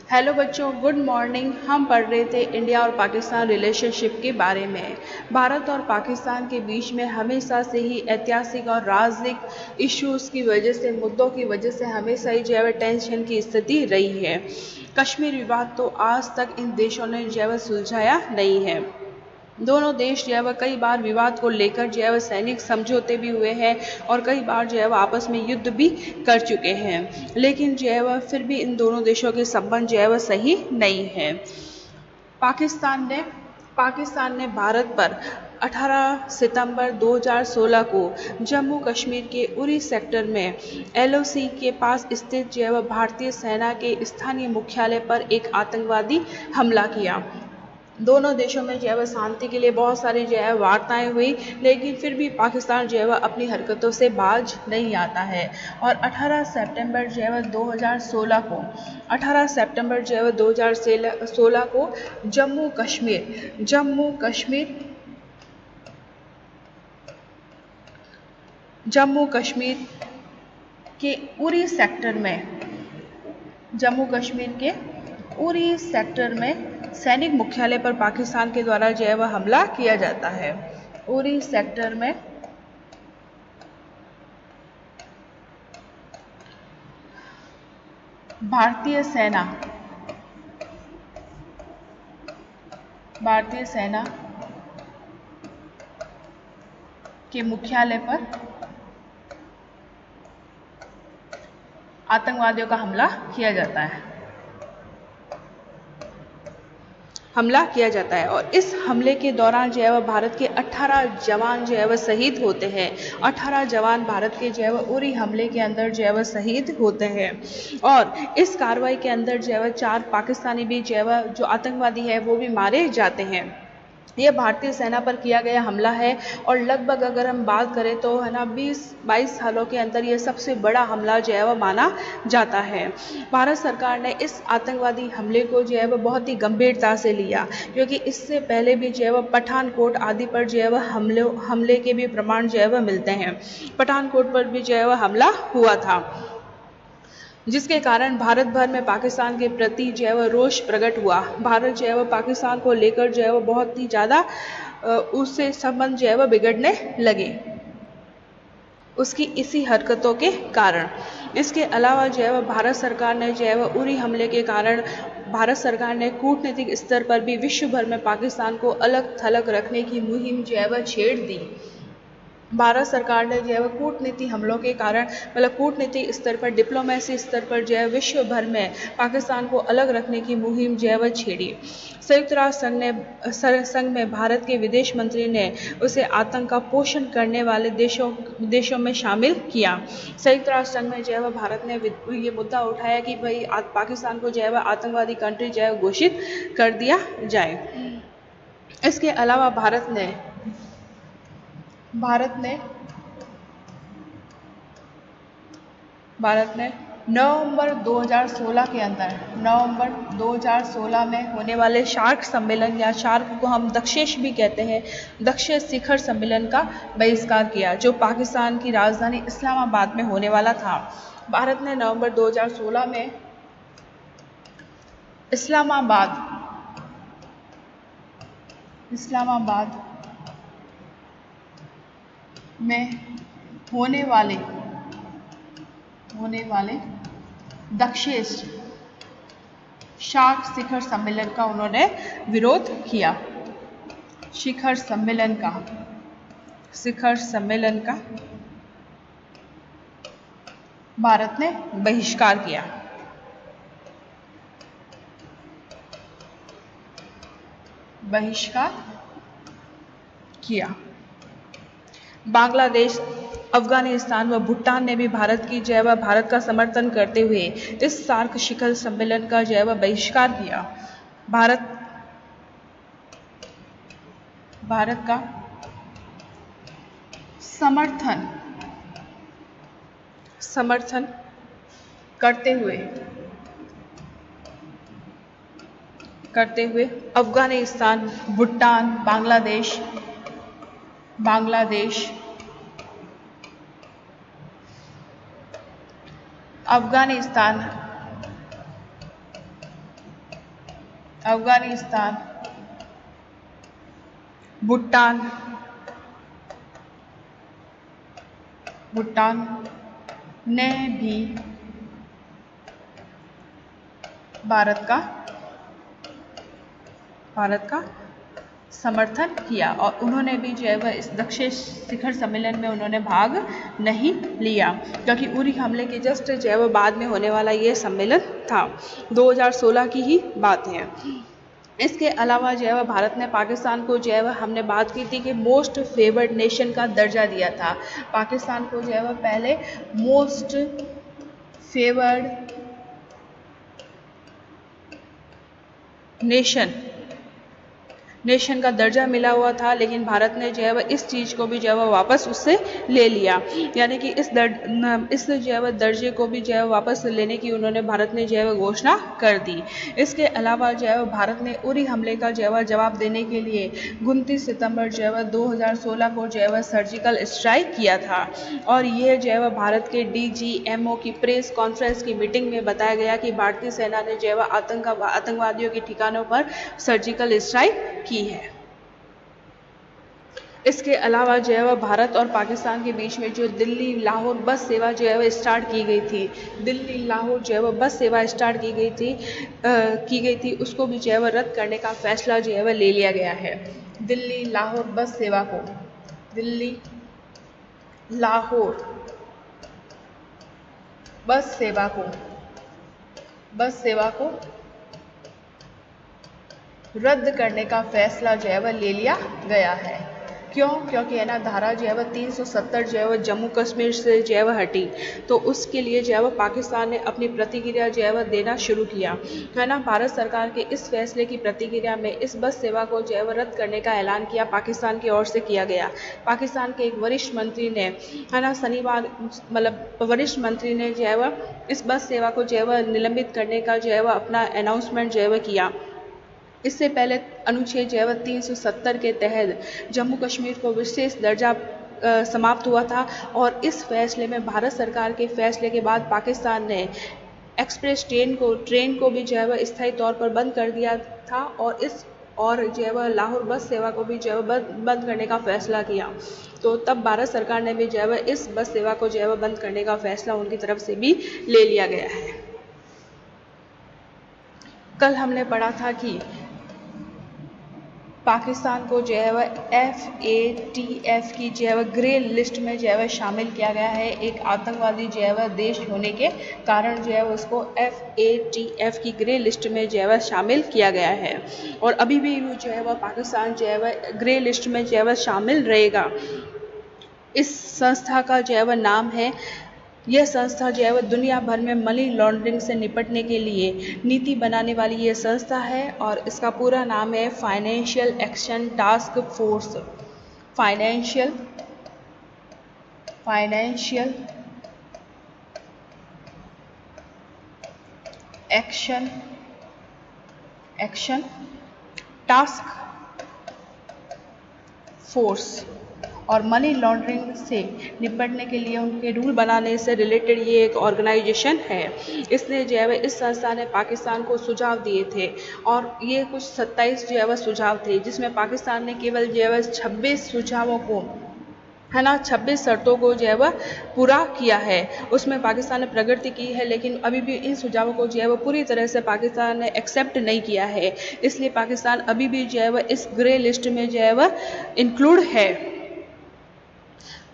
Hello बच्चों, good morning. हम पढ़ रहे थे इंडिया और पाकिस्तान रिलेशनशिप के बारे में। भारत और पाकिस्तान के बीच में हमेशा से ही ऐतिहासिक और राजनीतिक इश्यूज की वजह से, मुद्दों की वजह से हमेशा ही जो है टेंशन की स्थिति रही है। कश्मीर विवाद तो आज तक इन देशों ने जो है सुलझाया नहीं है। दोनों देश जो है वह कई बार विवाद को लेकर जो है वह सैनिक समझौते भी हुए हैं और कई बार जो है वह आपस में युद्ध भी कर चुके हैं, लेकिन जो है वह फिर भी इन दोनों देशों के संबंध जो है वह सही नहीं है। पाकिस्तान ने भारत पर 18 सितंबर 2016 को जम्मू कश्मीर के उरी सेक्टर में LOC के पास स्थित जो है वह भारतीय सेना के स्थानीय मुख्यालय पर एक आतंकवादी हमला किया। दोनों देशों में जो है वह शांति के लिए बहुत सारी जो है वार्ताएं हुई, लेकिन फिर भी पाकिस्तान जो है वह अपनी हरकतों से बाज नहीं आता है। और 18 सितंबर जो है वह 2016 को 18 सितंबर जो है वह 2016 को जम्मू कश्मीर के उरी सेक्टर में सैनिक मुख्यालय पर पाकिस्तान के द्वारा जो है वह हमला किया जाता है। उरी सेक्टर में भारतीय सेना के मुख्यालय पर आतंकवादियों का हमला किया जाता है और इस हमले के दौरान जो है वह भारत के 18 जवान जो है वह शहीद होते हैं। 18 जवान भारत के जो है वह उरी हमले के अंदर जो है वह शहीद होते हैं और इस कार्रवाई के अंदर जो है वह 4 पाकिस्तानी भी जो है वह जो आतंकवादी है वो भी मारे जाते हैं। यह भारतीय सेना पर किया गया हमला है और लगभग अगर हम बात करें तो है ना 20-22 सालों के अंदर यह सबसे बड़ा हमला जो है वह माना जाता है। भारत सरकार ने इस आतंकवादी हमले को जो है वह बहुत ही गंभीरता से लिया, क्योंकि इससे पहले भी जो है वह पठानकोट आदि पर जो है वह हमले के भी प्रमाण जो है वह मिलते हैं। पठानकोट पर भी जो है वह हमला हुआ था, जिसके कारण भारत भर में पाकिस्तान के प्रति जो है वह रोष प्रकट हुआ। भारत जो है वह पाकिस्तान को लेकर जो है वह बहुत ही ज़्यादा उससे संबंध जो है वह बिगड़ने लगे, उसकी इसी हरकतों के कारण। इसके अलावा जो है वह भारत सरकार ने जो है वह उरी हमले के कारण भारत सरकार ने कूटनीतिक स्तर पर भी विश्व भर में पाकिस्तान को अलग थलग रखने की मुहिम जो है वह छेड़ दी। भारत सरकार ने जो है वह कूटनीति हमलों के कारण कूटनीतिक स्तर पर, डिप्लोमेसी स्तर पर जो है विश्व भर में पाकिस्तान को अलग रखने की मुहिम जो है वह छेड़ी। संयुक्त राष्ट्र संघ में भारत के विदेश मंत्री ने उसे आतंक का पोषण करने वाले देशों में शामिल किया। संयुक्त राष्ट्र संघ में जो है वह भारत ने ये मुद्दा उठाया कि भाई पाकिस्तान को जो है वह आतंकवादी कंट्री जो है घोषित कर दिया जाए। इसके अलावा भारत ने नवंबर 2016 में होने वाले शार्क सम्मेलन, या शार्क को हम दक्षेश भी कहते हैं, दक्षेश शिखर सम्मेलन का बहिष्कार किया, जो पाकिस्तान की राजधानी इस्लामाबाद में होने वाला था। भारत ने नवंबर 2016 में इस्लामाबाद में होने वाले दक्षेश शार्क शिखर सम्मेलन का उन्होंने विरोध किया। शिखर सम्मेलन का भारत ने बहिष्कार किया। बांग्लादेश, अफगानिस्तान व भूटान ने भी भारत का समर्थन करते हुए इस शार्क शिखर सम्मेलन का जो है वह बहिष्कार किया। भारत का समर्थन करते हुए अफगानिस्तान, भूटान, बांग्लादेश, अफगानिस्तान, अफगानिस्तान, भूटान ने भी भारत का समर्थन किया और उन्होंने भी जो है वह इस दक्षिण शिखर सम्मेलन में उन्होंने भाग नहीं लिया, क्योंकि उरी हमले के जस्ट जो है वह बाद में होने वाला ये सम्मेलन था, 2016 की ही बात है। इसके अलावा जो है वह भारत ने पाकिस्तान को जो है वह हमने बात की थी कि मोस्ट फेवर्ड नेशन का दर्जा दिया था। पाकिस्तान को जो है वह पहले मोस्ट फेवर्ड नेशन का दर्जा मिला हुआ था, लेकिन भारत ने जो है वह इस चीज़ को भी जो है वह वापस उससे ले लिया, यानी कि इस जो है वह दर्जे को भी जो है वापस लेने की उन्होंने भारत ने जो है वह घोषणा कर दी। इसके अलावा जो है वह भारत ने उरी हमले का जो है वह जवाब देने के लिए 29 सितंबर जो है वह 2016 को जो है वह सर्जिकल स्ट्राइक किया था और ये जो है वह भारत के DGMO की प्रेस कॉन्फ्रेंस की मीटिंग में बताया गया कि भारतीय सेना ने जो है वह आतंकवादियों के ठिकानों पर सर्जिकल स्ट्राइक की है। इसके अलावा जो है वह भारत और पाकिस्तान के बीच में जो दिल्ली लाहौर बस सेवा जो है वह स्टार्ट की गई थी, दिल्ली लाहौर जो है वह बस सेवा स्टार्ट की गई थी उसको भी जो है वह रद्द करने का फैसला जो है वह ले लिया गया है। दिल्ली लाहौर बस सेवा को रद्द करने का फैसला जो है वह ले लिया गया है। क्यों? क्योंकि है ना धारा जो है वह 370 जो है वह जम्मू कश्मीर से जो है वह हटी, तो उसके लिए जो है वह पाकिस्तान ने अपनी प्रतिक्रिया जो है वह देना शुरू किया, है ना। भारत सरकार के इस फैसले की प्रतिक्रिया में इस बस सेवा को जो है वह रद्द करने का ऐलान किया पाकिस्तान की ओर से किया गया। पाकिस्तान के एक वरिष्ठ मंत्री ने, है ना, वरिष्ठ मंत्री ने जो है वह इस बस सेवा को जो है वह निलंबित करने का जो है वह अपना अनाउंसमेंट जो है वह किया। इससे पहले अनुच्छेद जो है वह 370 के तहत जम्मू कश्मीर को विशेष दर्जा समाप्त हुआ था और इस फैसले में भारत सरकार के फैसले के बाद पाकिस्तान ने एक्सप्रेस ट्रेन को भी जो है वह स्थायी तौर पर बंद कर दिया था और जो है वह लाहौर बस सेवा को भी जो है वह बंद करने का फैसला किया। तो तब भारत सरकार ने भी जो है वह इस बस सेवा को जो है वह बंद करने का फैसला उनकी तरफ से भी ले लिया गया है। कल हमने पढ़ा था कि पाकिस्तान को जो है वह FATF की जो है वह ग्रे लिस्ट में जो है वह शामिल किया गया है। एक आतंकवादी जो है वह देश होने के कारण जो है उसको FATF की ग्रे लिस्ट में जो है वह शामिल किया गया है और अभी भी जो है वह पाकिस्तान जो है वह ग्रे लिस्ट में जो है वह शामिल रहेगा। इस संस्था का जो है वह नाम है, यह संस्था जो है वह दुनिया भर में मनी लॉन्ड्रिंग से निपटने के लिए नीति बनाने वाली यह संस्था है और इसका पूरा नाम है financial action task force. Financial action task force और मनी लॉन्ड्रिंग से निपटने के लिए उनके रूल बनाने से रिलेटेड ये एक ऑर्गेनाइजेशन है। इसने जो है इस संस्था ने पाकिस्तान को सुझाव दिए थे और ये कुछ 27 जो है वह सुझाव थे, जिसमें पाकिस्तान ने केवल जो है वह 26 सुझावों को, है ना, 26 शर्तों को जो है वह पूरा किया है। उसमें पाकिस्तान ने प्रगति की है, लेकिन अभी भी इन सुझावों को जो है वह पूरी तरह से पाकिस्तान ने एक्सेप्ट नहीं किया है। इसलिए पाकिस्तान अभी भी जो है वह इस ग्रे लिस्ट में जो है वह इंक्लूड है,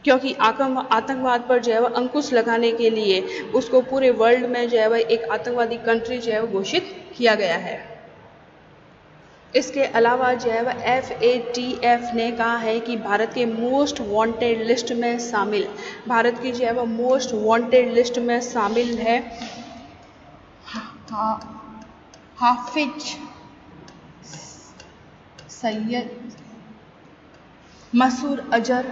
क्योंकि आतंकवाद पर जो है वह अंकुश लगाने के लिए उसको पूरे वर्ल्ड में जो है वह एक आतंकवादी कंट्री जो है वह घोषित किया गया है। इसके अलावा जो है वह FATF ने कहा है कि भारत के मोस्ट वांटेड लिस्ट में शामिल, भारत की जो है वह मोस्ट वांटेड लिस्ट में शामिल है हाफिज सैयद, मसूद अजहर,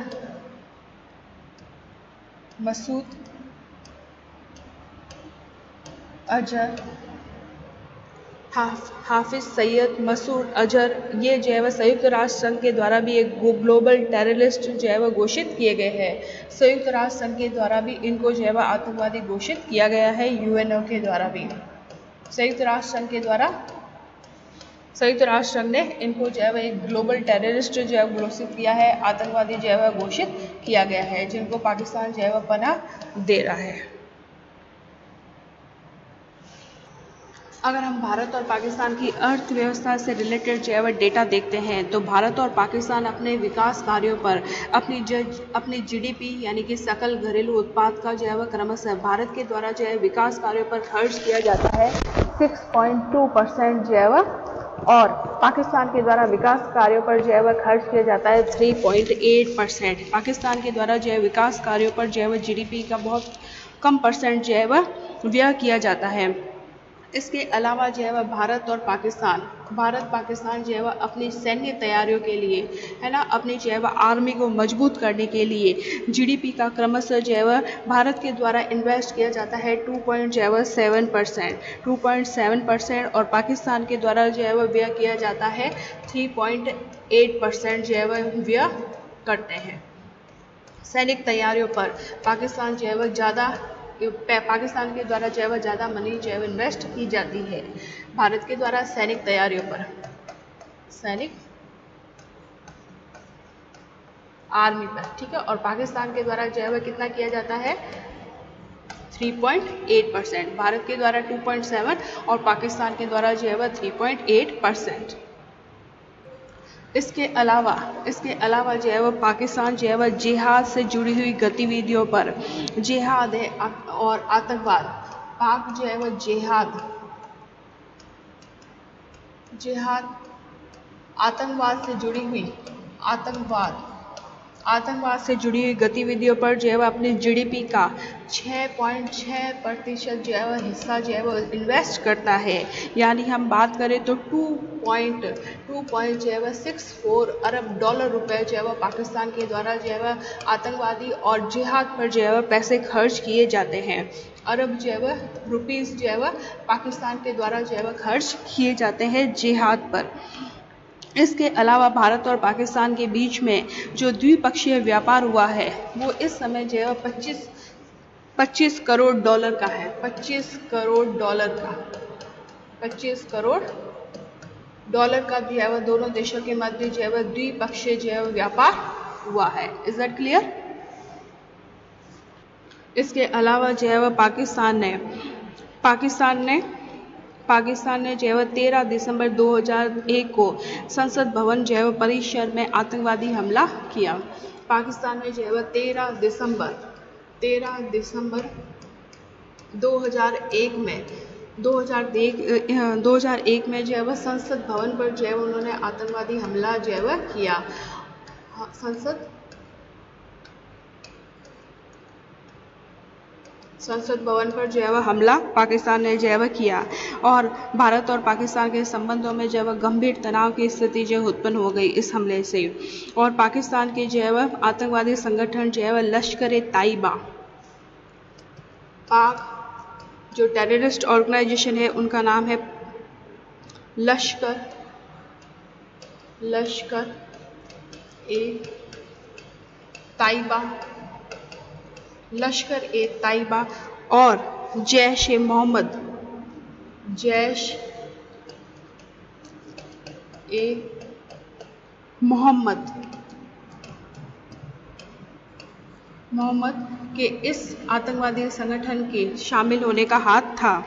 हाफिज सैयद, मसूद अजहर, ये जो है वह संयुक्त राष्ट्र संघ के द्वारा भी एक ग्लोबल टेररिस्ट जो है वह घोषित किए गए हैं। संयुक्त राष्ट्र संघ के द्वारा भी इनको जो है वह आतंकवादी घोषित किया गया है। UNO के द्वारा भी, संयुक्त राष्ट्र संघ के द्वारा संयुक्त राष्ट्र संघ ने इनको जो है एक ग्लोबल टेररिस्ट जो है घोषित किया है, आतंकवादी जो है घोषित किया गया है, जिनको पाकिस्तान जो है पनाह दे रहा है। अगर हम भारत और पाकिस्तान की अर्थव्यवस्था से रिलेटेड जो है डेटा देखते हैं तो भारत और पाकिस्तान अपने विकास कार्यों पर अपनी जीडीपी यानी कि सकल घरेलू उत्पाद का जो है क्रमशः भारत के द्वारा जो है विकास कार्यों पर खर्च किया जाता है 6.2% जो है और पाकिस्तान के द्वारा विकास कार्यों पर जो है खर्च किया जाता है 3.8%। पाकिस्तान के द्वारा जो है विकास कार्यों पर जो है जीडीपी का बहुत कम परसेंट जो है व्यय किया जाता है। इसके अलावा जो है भारत पाकिस्तान जो है अपनी सैन्य तैयारियों के लिए है ना, अपनी जो है आर्मी को मजबूत करने के लिए जीडीपी का क्रमशः जो है भारत के द्वारा इन्वेस्ट किया जाता है 2.7% और पाकिस्तान के द्वारा जो है व्यय किया जाता है 3.8% जो है व्यय करते हैं। सैनिक तैयारियों पर पाकिस्तान जो है पाकिस्तान के द्वारा जो है ज़्यादा मनी जो है इन्वेस्ट की जाती है भारत के द्वारा सैनिक तैयारियों पर, सैनिक आर्मी पर, ठीक है। और पाकिस्तान के द्वारा जो है कितना किया जाता है 3.8%, भारत के द्वारा 2.7 और पाकिस्तान के द्वारा जो है 3.8%। इसके अलावा जो है पाकिस्तान जो है जिहाद से जुड़ी हुई गतिविधियों पर, जिहाद है और आतंकवाद, पाक जो है जिहाद आतंकवाद से जुड़ी हुई गतिविधियों पर जो है अपनी जीडीपी का 6.6% जो है हिस्सा जो है इन्वेस्ट करता है। यानी हम बात करें तो 2.64 अरब डॉलर रुपए जो है पाकिस्तान के द्वारा जो है आतंकवादी और जिहाद पर जो है पैसे खर्च किए जाते हैं। अरब जो है रुपीस जो है पाकिस्तान के द्वारा जो है खर्च किए जाते हैं जिहाद पर। इसके अलावा भारत और पाकिस्तान के बीच में जो द्विपक्षीय व्यापार हुआ है वो इस समय जो है 25 करोड़ डॉलर का है, 25 करोड़ डॉलर का जो है दोनों देशों के मध्य जो है द्विपक्षीय जो है व्यापार हुआ है। Is that clear? इसके अलावा जो है पाकिस्तान ने जो है 13 दिसंबर 2001 को संसद भवन जो है परिसर में आतंकवादी हमला किया। पाकिस्तान ने जो है 13 दिसंबर 2001 में जो है संसद भवन पर जो है उन्होंने आतंकवादी हमला जो है किया। संसद भवन पर जो है हमला पाकिस्तान ने जो है किया और भारत और पाकिस्तान के संबंधों में जो है गंभीर तनाव की स्थिति जो उत्पन्न हो गई इस हमले से। और पाकिस्तान के जो है आतंकवादी संगठन जो है लश्कर-ए-तैयबा, पाक जो टेररिस्ट ऑर्गेनाइजेशन है उनका नाम है लश्कर-ए-तैयबा और जैश-ए-मोहम्मद के इस आतंकवादी संगठन के शामिल होने का हाथ था।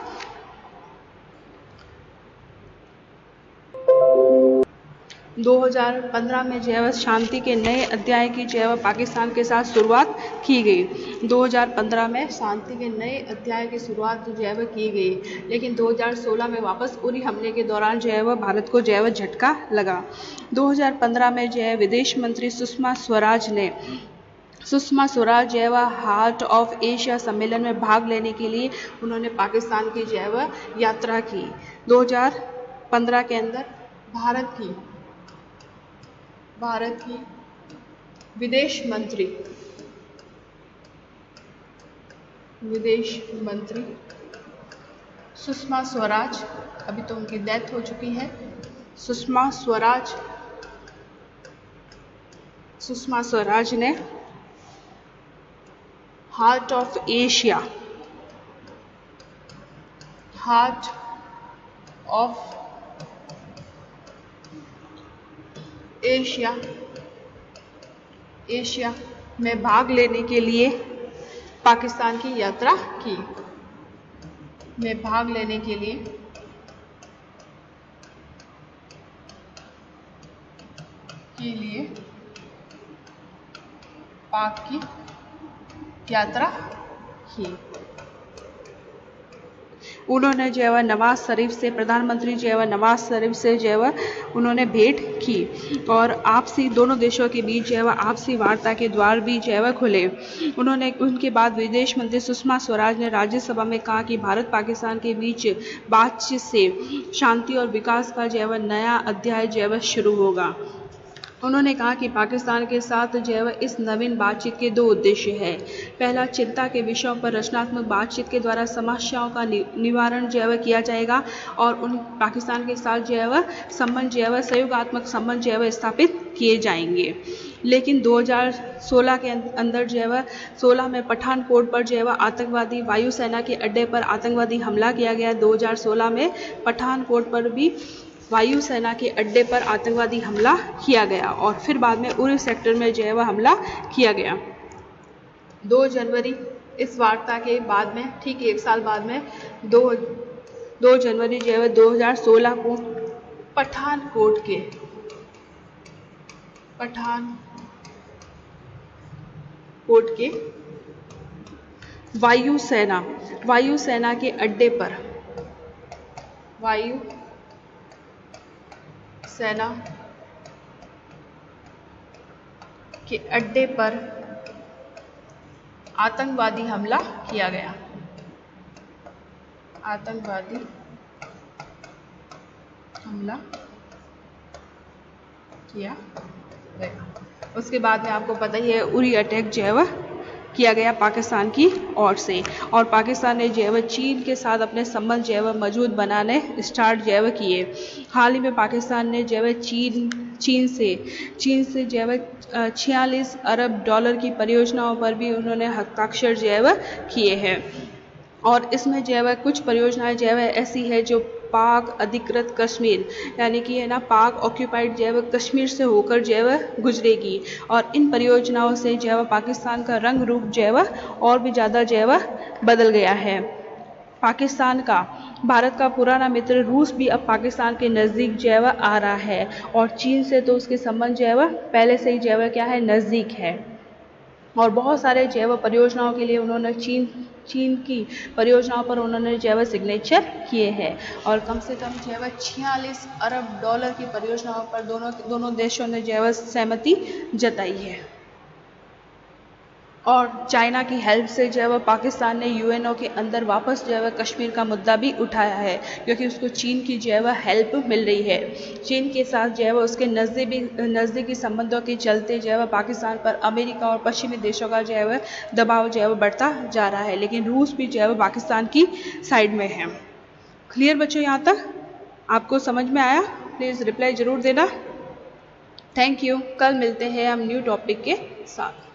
2015 में जो है शांति के नए अध्याय की जो है पाकिस्तान के साथ शुरुआत की गई। 2015 में शांति के नए अध्याय की शुरुआत जो है की गई, लेकिन 2016 में वापस उरी हमले के दौरान जो है भारत को जो है झटका लगा। 2015 में जो है विदेश मंत्री सुषमा स्वराज जो है हार्ट ऑफ एशिया सम्मेलन में भाग लेने के लिए उन्होंने पाकिस्तान की जो है यात्रा की। 2015 के अंदर भारत की विदेश मंत्री सुषमा स्वराज, अभी तो उनकी डेथ हो चुकी है, सुषमा स्वराज ने हार्ट ऑफ एशिया में भाग लेने के लिए पाकिस्तान की यात्रा की। में भाग लेने के लिए पाक की यात्रा की। उन्होंने जो है वह नवाज शरीफ से, प्रधानमंत्री जो है वह नवाज शरीफ से जो है वह उन्होंने भेंट की और आपसी दोनों देशों के बीच जो है वह आपसी वार्ता के द्वार भी जो है वह खुले। उनके बाद विदेश मंत्री सुषमा स्वराज ने राज्यसभा में कहा कि भारत पाकिस्तान के बीच बातचीत से शांति और विकास का जो है वह नया अध्याय जो है वह शुरू होगा। उन्होंने कहा कि पाकिस्तान के साथ जो है वह इस नवीन बातचीत के 2 उद्देश्य हैं। पहला, चिंता के विषयों पर रचनात्मक बातचीत के द्वारा समस्याओं का निवारण जो है वह किया जाएगा और उन पाकिस्तान के साथ जो है वह संबंध जो है वह सहयोगात्मक संबंध जो है वह स्थापित किए जाएंगे। लेकिन 2016 के अंदर जो है वह 16 में पठानकोट पर जो है वह आतंकवादी वायुसेना के अड्डे पर आतंकवादी हमला किया गया। 2016 में पठानकोट पर भी वायुसेना के अड्डे पर आतंकवादी हमला किया गया और फिर बाद में उरी सेक्टर में जो है वह हमला किया गया। 2 जनवरी इस वार्ता के बाद में, ठीक 1 साल बाद में 2 जनवरी जो है वह 2016 को पठानकोट के वायुसेना के अड्डे पर आतंकवादी हमला किया गया। उसके बाद में आपको पता ही है उरी अटैक जो है वह किया गया पाकिस्तान की ओर से और पाकिस्तान ने जो है वह चीन के साथ अपने संबंध जो है वह मजबूत बनाने स्टार्ट जो है वह किए। हाल ही में पाकिस्तान ने जो है वह चीन से जो है वह 46 अरब डॉलर की परियोजनाओं पर भी उन्होंने हस्ताक्षर जो है वह किए हैं और इसमें जो है वह कुछ परियोजनाएं जो है वह ऐसी है जो पाक अधिकृत कश्मीर यानी कि है ना पाक ऑक्यूपाइड जो है वह कश्मीर से होकर जो है वह गुजरेगी और इन परियोजनाओं से जो है वह पाकिस्तान का रंग रूप जो है वह और भी ज़्यादा जो है वह बदल गया है। पाकिस्तान का भारत का पुराना मित्र रूस भी अब पाकिस्तान के नज़दीक जो है वह आ रहा है और चीन से तो उसके संबंध जो है वह पहले से ही जो है वह क्या है नज़दीक है और बहुत सारे जो है वह परियोजनाओं के लिए उन्होंने चीन की परियोजनाओं पर उन्होंने जो है वह सिग्नेचर किए हैं और कम से कम जो है वह 46 अरब डॉलर की परियोजनाओं पर दोनों देशों ने जो है वह सहमति जताई है। और चाइना की हेल्प से जो है वह पाकिस्तान ने यूएनओ के अंदर वापस जो है वह कश्मीर का मुद्दा भी उठाया है क्योंकि उसको चीन की जो है वह हेल्प मिल रही है। चीन के साथ जो है वह उसके नज़दीकी संबंधों के चलते जो है वह पाकिस्तान पर अमेरिका और पश्चिमी देशों का जो है वह दबाव जो है वह बढ़ता जा रहा है लेकिन रूस भी जो है वह पाकिस्तान की साइड में है। क्लियर बच्चों, यहाँ तक आपको समझ में आया? प्लीज़ रिप्लाई ज़रूर देना। Thank you. कल मिलते हैं हम न्यू टॉपिक के साथ।